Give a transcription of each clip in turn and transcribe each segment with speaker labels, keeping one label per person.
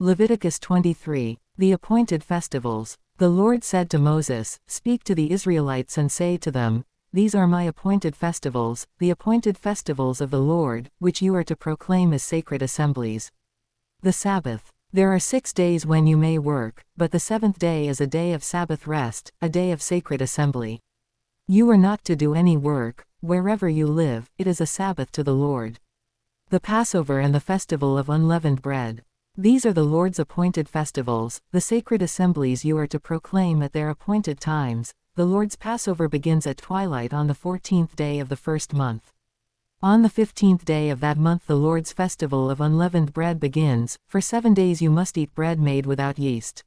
Speaker 1: Leviticus 23. The appointed festivals. The Lord said to Moses, "Speak to the Israelites and say to them, These are my appointed festivals, the appointed festivals of the Lord, which you are to proclaim as sacred assemblies. The Sabbath. There are 6 days when you may work, but the seventh day is a day of Sabbath rest, a day of sacred assembly. You are not to do any work, wherever you live, it is a Sabbath to the Lord. The Passover and the festival of unleavened bread. These are the Lord's appointed festivals, the sacred assemblies you are to proclaim at their appointed times. The Lord's Passover begins at twilight on the 14th day of the first month. On the 15th day of that month the Lord's festival of unleavened bread begins. For 7 days you must eat bread made without yeast.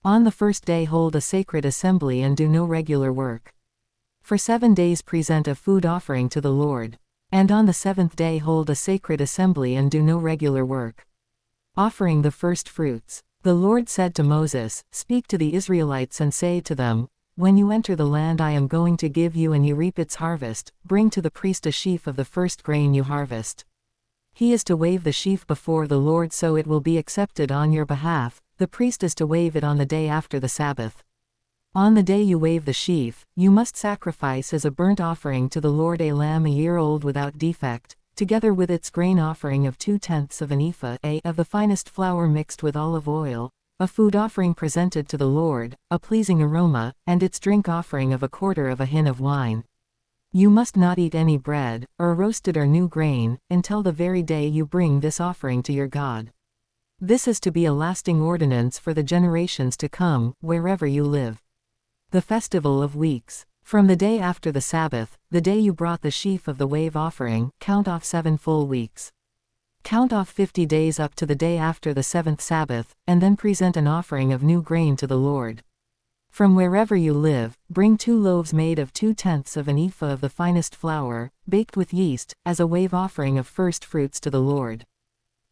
Speaker 1: On the first day hold a sacred assembly and do no regular work. For 7 days present a food offering to the Lord. And on the 7th day hold a sacred assembly and do no regular work. Offering the first fruits. The Lord said to Moses, "Speak to the Israelites and say to them, When you enter the land I am going to give you and you reap its harvest, bring to the priest a sheaf of the first grain you harvest. He is to wave the sheaf before the Lord so it will be accepted on your behalf. The priest is to wave it on the day after the Sabbath. On the day you wave the sheaf, you must sacrifice as a burnt offering to the Lord a lamb a year old without defect, together with its grain offering of 2/10 of an ephah of the finest flour mixed with olive oil, a food offering presented to the Lord, a pleasing aroma, and its drink offering of 1/4 of a hin of wine. You must not eat any bread, or roasted or new grain, until the very day you bring this offering to your God. This is to be a lasting ordinance for the generations to come, wherever you live. The Festival of Weeks. From the day after the Sabbath, the day you brought the sheaf of the wave offering, count off 7 full weeks. Count off 50 days up to the day after the 7th Sabbath, and then present an offering of new grain to the Lord. From wherever you live, bring 2 loaves made of 2/10 of an ephah of the finest flour, baked with yeast, as a wave offering of first fruits to the Lord.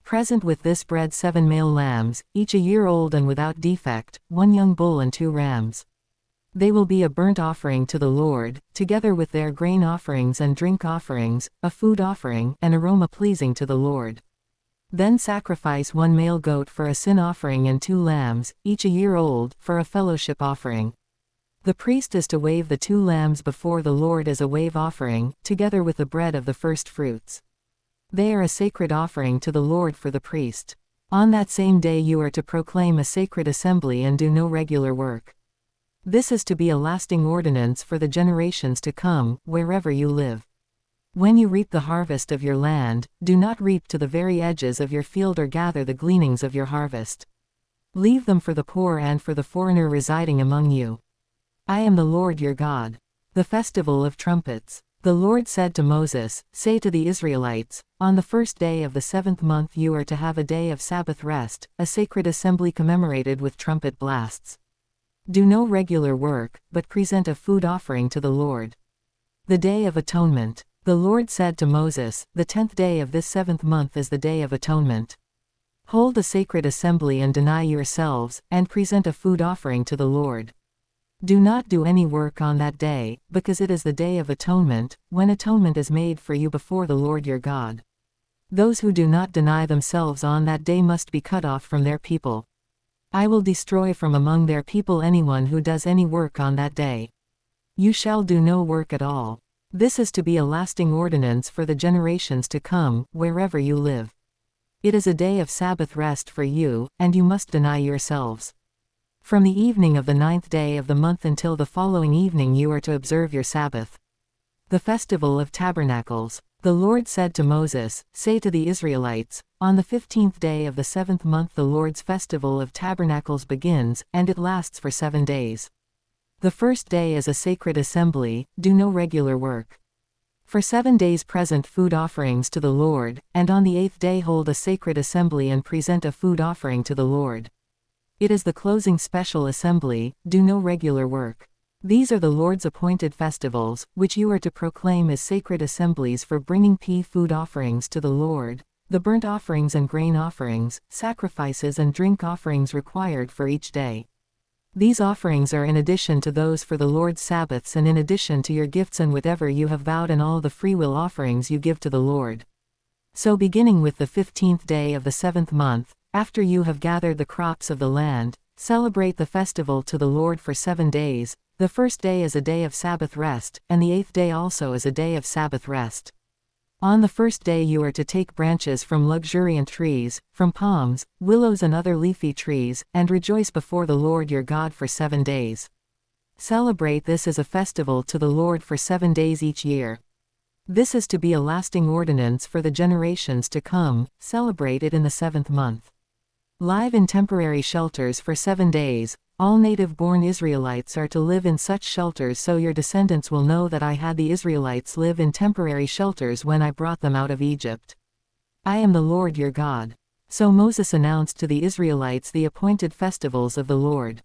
Speaker 1: Present with this bread 7 male lambs, each a year old and without defect, 1 young bull and 2 rams. They will be a burnt offering to the Lord, together with their grain offerings and drink offerings, a food offering, an aroma pleasing to the Lord. Then sacrifice 1 male goat for a sin offering and 2 lambs, each a year old, for a fellowship offering. The priest is to wave the 2 lambs before the Lord as a wave offering, together with the bread of the first fruits. They are a sacred offering to the Lord for the priest. On that same day you are to proclaim a sacred assembly and do no regular work. This is to be a lasting ordinance for the generations to come, wherever you live. When you reap the harvest of your land, do not reap to the very edges of your field or gather the gleanings of your harvest. Leave them for the poor and for the foreigner residing among you. I am the Lord your God. The Festival of Trumpets. The Lord said to Moses, "Say to the Israelites, On the first day of the 7th month you are to have a day of Sabbath rest, a sacred assembly commemorated with trumpet blasts. Do no regular work, but present a food offering to the Lord. The Day of Atonement. The Lord said to Moses, The 10th day of this 7th month is the Day of Atonement. Hold a sacred assembly and deny yourselves, and present a food offering to the Lord. Do not do any work on that day, because it is the Day of Atonement, when atonement is made for you before the Lord your God. Those who do not deny themselves on that day must be cut off from their people. I will destroy from among their people anyone who does any work on that day. You shall do no work at all. This is to be a lasting ordinance for the generations to come, wherever you live. It is a day of Sabbath rest for you, and you must deny yourselves. From the evening of the 9th day of the month until the following evening you are to observe your Sabbath. The Festival of Tabernacles. The Lord said to Moses, "Say to the Israelites, On the 15th day of the 7th month the Lord's Festival of Tabernacles begins, and it lasts for 7 days. The first day is a sacred assembly, do no regular work. For 7 days present food offerings to the Lord, and on the 8th day hold a sacred assembly and present a food offering to the Lord. It is the closing special assembly, do no regular work. These are the Lord's appointed festivals, which you are to proclaim as sacred assemblies for bringing food offerings to the Lord, the burnt offerings and grain offerings, sacrifices and drink offerings required for each day. These offerings are in addition to those for the Lord's Sabbaths and in addition to your gifts and whatever you have vowed and all the freewill offerings you give to the Lord. So beginning with the 15th day of the 7th month, After you have gathered the crops of the land, celebrate the festival to the Lord for 7 days. The first day is a day of Sabbath rest, and the 8th day also is a day of Sabbath rest. On the first day you are to take branches from luxuriant trees, from palms, willows and other leafy trees, and rejoice before the Lord your God for 7 days. Celebrate this as a festival to the Lord for 7 days each year. This is to be a lasting ordinance for the generations to come. Celebrate it in the 7th month. Live in temporary shelters for 7 days. All native-born Israelites are to live in such shelters, so your descendants will know that I had the Israelites live in temporary shelters when I brought them out of Egypt. I am the Lord your God. So Moses announced to the Israelites the appointed festivals of the Lord.